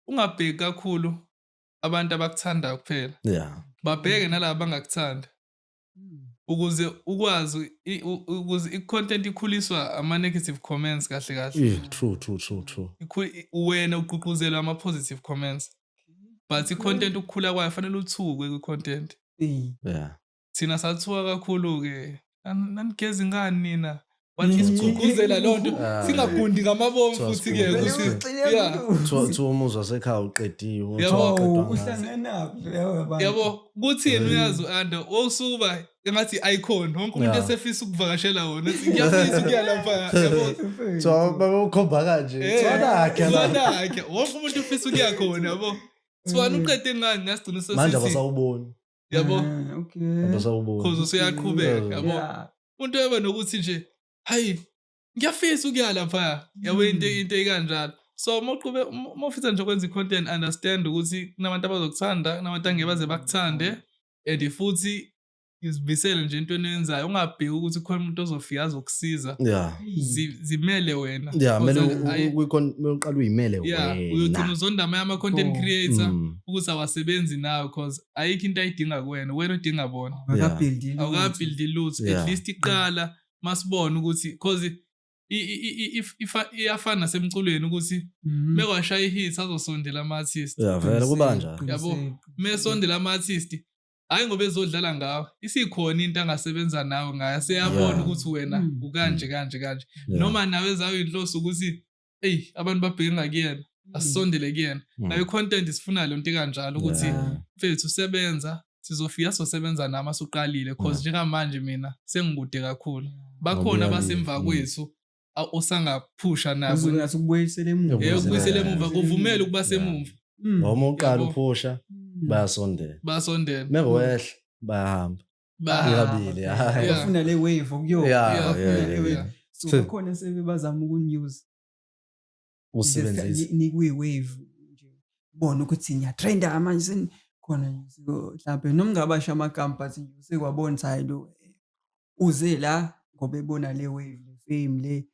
ungabheki kakhulu abantu abakuthandayo kuphela Yeah. babheke nalabo abangakuthanda ukuze ukwazi ukuze i-content ikhuliswa ama-negative comments kahle kahle Yeah. True. wena ugqugquzela ama-positive comments but i-content ukukhula kwayo fanele uthukwe kwi-content Yeah. thina sathuka kakhulu-ke nanigeza ngani nina wathi sigqugquzela loo nto singagundi ngamabomu futhi-ke Kuthiwa umuzwa wasekhaya uqediwe. yabo kuthini uyazi u-Ando osuba engathi i-icon wonke umuntu esefisa ukuvakashela wona ngiyafisa ukuya lapha yabo So babukhomba kanje. Tswanakhe wonke umuntu ufisa ukuya khona yabo Tswana uqede ngani ngasigcina sesithi Manje abasawuboni. yabo Abasawuboni. cause usuyaqhubeka yabo umuntu eba nokuthi nje hayi ngiyafisa ukuya lapha yabo into ekanjalo so uma ufisa nje ukwenza i-content understand ukuthi kunabantu abazokuthanda kunabantu angeke baze bakuthande and futhi izibisele nje into eniyenzayo ungabheki ukuthi khona umuntu ozofika azokusiza Yeah. zimele wena Yeah, mele uqala uyimele yeah wena. uyogcina uzonda ama-content creator ukuthi awasebenzi nawe cause ayikho into ayidinga kuwena wena udinga bona awukabhildi lutho at least iqala masibona ukuthi cause iyafana nasemculweni ukuthi mekwashaya i-hit azosondela ama-artist Yeah, vele kuba njalo. yabo mesondela ama-artist hayi ngoba ezodlala ngawe isikhona into angasebenza nawe ngayo seyabona ukuthi wena ukanje noma nawe ezayo inhloso ukuthi abantu babheke ngakuyena asisondele kuyena nayo i-content sifuna le nto kanjalo ukuthi mfethu usebenza sizofika sosebenza nami asuqalile cause njengamanje mina sengikude kakhulu bakhona abasemva kwethu osangaphusha nabo ukubuyisela emuva ukubuyisela emuva kuvumela ukuba semumva Uma uqala uphusha bayasondela. Mewehla bayahamba. Iyabili. bafuna le wave okuyo Yeah. so bakhona sebazama ukunews Usebenzisa. nikwi-wave nje bona ukuthi ngiyatrenda manje senikhona nje mhlawumbe noma ngabasha ama-campus nje sekwabona ukuthi hayi lo uze la ngoba ebona le wave le fame le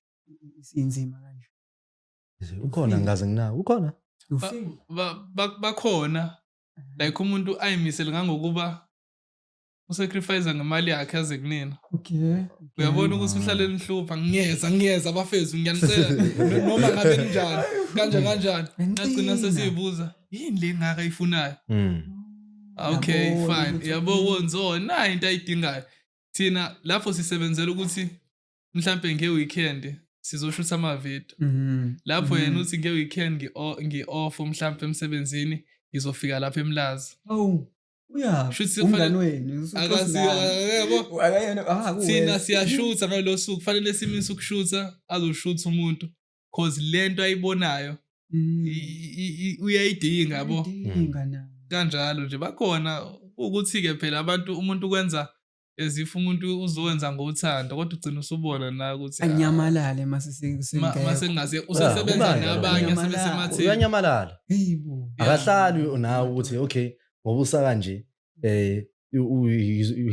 isinzima kanje Ukhona ngaze nginawo. Ukhona? bakhona like umuntu ayimisele ngangokuba usacrifice ngemali yakhe aze kunina uyabona ukuthi uhlale nihlupha ngiyeza abafethu ngiyanicela noma ngabe kunjani kanjani nagcina sesiyibuza yini le ngaka ifunayo okay fine yabo wonzona into ayidingayo thina lapho sisebenzela ukuthi mhlambe ngeweekend sizoshutha ama-video lapho yena uthi nge-weekend ngi-off mhlambe emsebenzini ngizofika lapha eMlazi umngani wenu thina siyashutha ngalo suku kufanele simise ukushutha azoshutha umuntu cause lento ayibonayo uyayidinga yabo kanjalo nje bakhona ukuthi-ke phela abantu umuntu ukwenza ezif umuntu uzowenza ngothando kodwa ugcina usubona na ukuthi anyamalale masengase usesebenza nabanye sebesematheni uyanyamalala akahlali nawe ukuthi okay ngoba usakanje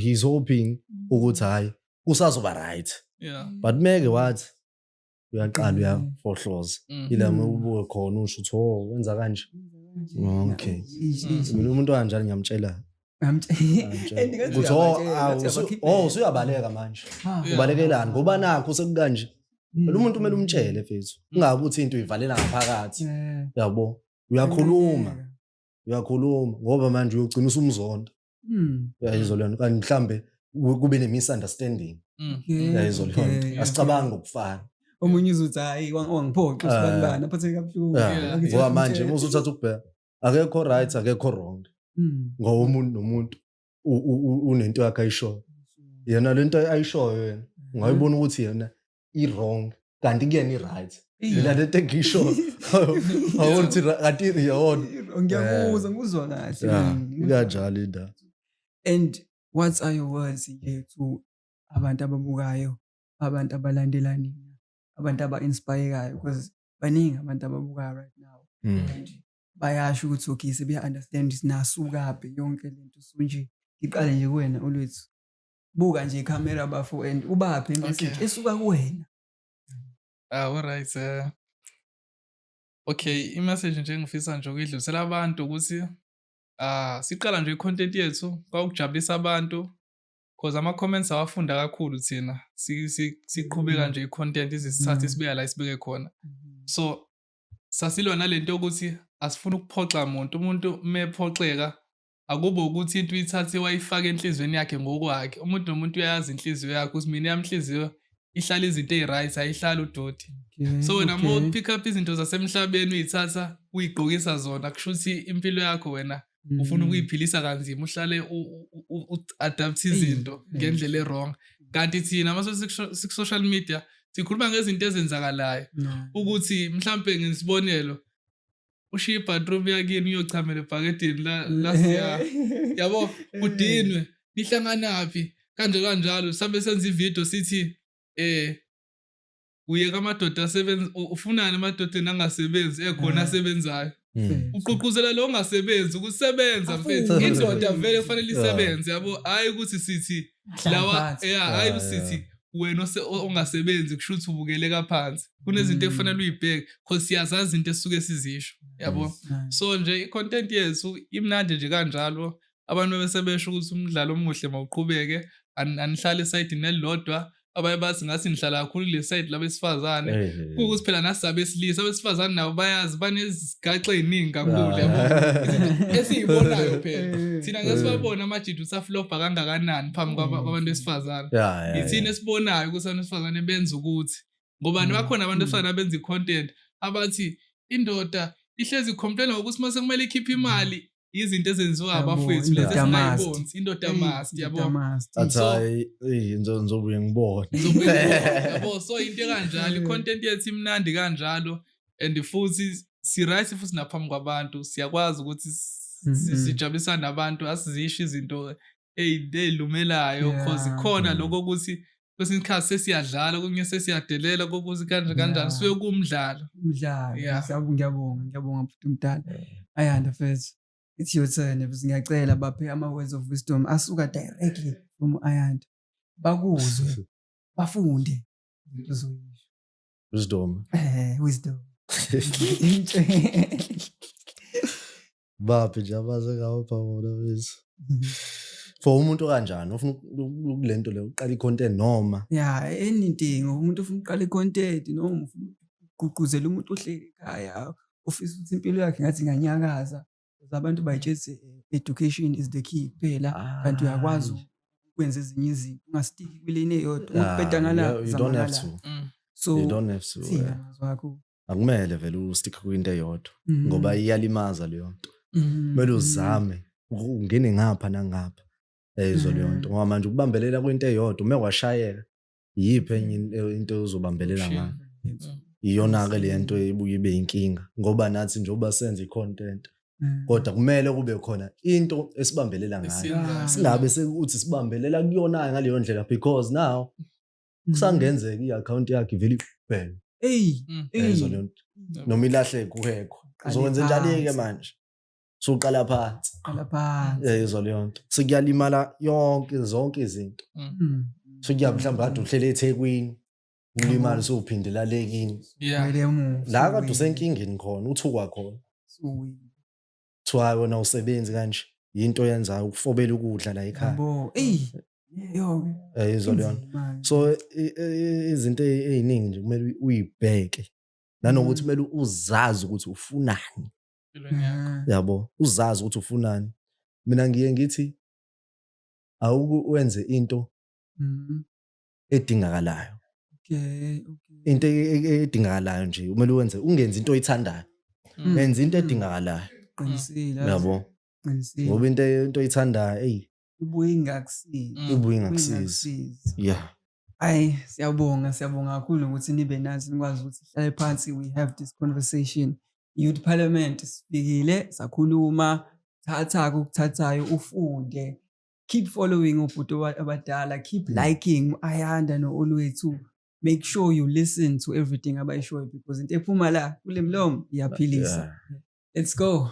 he's hoping ukuthi hayi usazoba right but meke wathi uyaqala uyafohloza ilama ubuke khona usho uthi wenza kanje okay mina umuntu kanjani ngiyamtshela ukuthi usuyabaleka manje ubalekelani ngoba nakho sekukanje Phela umuntu kumele umtshele mfethu. Ungabe uthi into uyivalela ngaphakathi. Yabo. Uyakhuluma ngoba manje uyogcina usumzonda. Uyayizwa lento kanti mhlambe kube ne-misunderstanding. Uyayizwa lento. Asicabangi ngokufana. Omunye uzothi hayi wangiphoxa usibanibani aphathe kabuhlungu. Ngoba manje uma usuthatha ukubheka akekho right akekho wrong. Ngoba umuntu nomuntu unento yakhe ayishoyo. Yena lento ayishoyo yena ungayibona ukuthi yena i-wrong kanti kuyena i-right. Yena lento engiyishoyo. Awuthi kanti iyona. Ngiyakuzwa kahle. Ikanjalo indaba. And what are your words nje to abantu ababukayo, abantu abalandelani, abantu aba-inspirekayo because baningi abantu ababukayo right now. And bayasho ukuthi okay sebeya-understand sinasukaphi yonke lento so nje ngiqale nje kuwena Olwethu. Buka nje ikhamera bafo and ubaphe message esuka kuwena. Alright. Okay, i-message nje ngifisa nje ukuyidlulisela abantu ukuthi siqala nje i-content yethu kwakujabulisa abantu because ama-comments awafunda kakhulu thina siqhubeka nje i-content izisithathe sibeka la sibeke khona. So sasilwa nalento ukuthi asifuna ukuphoxa umuntu mephoxeka akube ukuthi into uyithathe wayifaka enhlizweni yakhe ngokwakhe. Umuntu nomuntu uyayazi inhliziyo yakhe ukuthi mina yamhliziyo ihlala izinto ezi-right ayihlala udoti. So wena uma pick up izinto zasemhlabeni uyithatha uyigqokisa zona kusho ukuthi impilo yakho wena ufuna ukuyiphilisa kanzima uhlale u-adapt izinto ngendlela e-wrong. Kanti thina ama-social media sikhuluma ngezinto ezenzakalayo ukuthi mhlampe ngesibonelo ushiye i-bathroom yakini uyochamela ebhakedeni la siya yabo udinwe nihlanganaphi kanjalo sabe senza ivideo sithi uyeka amadoda asebenza ufunani amadodeni angasebenzi ekhona asebenzayo. Uqhuquzela lo ongasebenzi ukusebenza mfethu indoda vele kufanele isebenze yabo hayi ukuthi sithi lawa hayi usithi wena ongasebenzi kusho ukuthi ubukeleka phansi. Kunezinto ekufanele uyibheke because siyazazi izinto esuke sizisho yabo. So nje i-content yethu imnandi nje kanjalo abantu bese besho ukuthi umdlalo omuhle mawuqhubeke anihlale esayidini elilodwa. Abaye bathi ngathi nihlala kakhulu le side labesifazane ukuthi phela nasabesilisa abesifazane nabo bayazi banezigaxa eziningi kakhulu yabo esiyibonayo phela thina ngesibabona amajidi usaflopha kangakanani phambi kwabantu besifazane ithina esibonayo ukuthi abesifazane benza ukuthi ngoba bakhona abantu besifazane benza i-content abathi indoda ihlezi complain ukuthi mase kumele ikhiphe imali izinto ezenziwa abafowethu lezi esingayiboni indoda must yabo athi ngizobuye ngibone yabo. So into kanjalo i-content yethu imnandi kanjalo and futhi si-right futhi naphambi kwabantu siyakwazi ukuthi sijabulisa nabantu asizisho izinto ezilumelayo because khona lokho ukuthi kwesinye isikhathi sesiyadlala kunye sesiyadelela kokuthi kanjani suye kumdlalo. Ngiyabonga futhi umdala ayanda first. It's your turn. If ngiyacela baphe ama-words of wisdom asuka directly from Ayanda. Bakuzwe, bafunde. Wisdom. Wisdom. Baphe nje abaze ngapha bona bese. For umuntu kanjani ufuna kulento le uqala i-content noma anything umuntu ufuna uqala i-content noma ufuna ukugqugquzela umuntu ohleli ekhaya ufisa ukuthi impilo yakhe ngathi nganyakaza. Abantu bayitshetse education is the key phela kanti uyakwazi ukwenza ezinye izinto ungastiki kuleni eyodwa ubheda ngala you don't have to. So you don't have to wakho akumele vele ustick kwinto eyodwa ngoba iyalimaza leyo nto. Kumele uzame ungene ngapha nangapha ezo leyo nto ngoba manje ukubambelela kwinto eyodwa uma kwashayeka yiphi enye into uzobambelela ngayo iyona ke le nto ebuye ibe inkinga ngoba nathi njengoba senza i-content kodwa kumele kube khona into esibambelela ngayo singabe sekuthi sibambelela kuyona ngaleyo ndlela because now kusangenzeka i-account yakhe vele iphele ezo lento noma ilahle kuhekho uzokwenza njani ke manje soqala phansi ezo lento sekuyalimala zonke izinto sokuya mhlawumbe kade uhlele eThekwini ulimali sophindela lekini la kade usenkingeni khona uthukwa khona kuthiwa wena usebenzi kanje into yenzayo ukufobela ukudla la ekhaya Yo, Yizwa Leon. inzima. So izinto eziningi nje kumele uyibheke nanokuthi kumele uzazi ukuthi ufunani. empilweni yakho. Yabo, uzazi ukuthi ufunani. Mina ngiye ngithi awuwenze into edingakalayo. Okay. Into edingakalayo nje kumele uwenze, ungenzi into oyithandayo. Yenza into edingakalayo. Qinisile. Yabo. Qinisile. Ngoba into oyithandayo Ibuye ingakusizi. ibuye ingakusizi. Yeah. Hayi, siyabonga kakhulu ukuthi nibe nazi nikwazi ukuthi sihlale phansi, we have this conversation. Youth Parliament sifikile sakhuluma, thatha ukuthathayo ufunde. Keep following ubhuti abadala, keep liking Ayanda noOlwethu. Make sure you listen to everything abayishoyo because into ephuma la kule mlomo iyaphilisa. Let's go.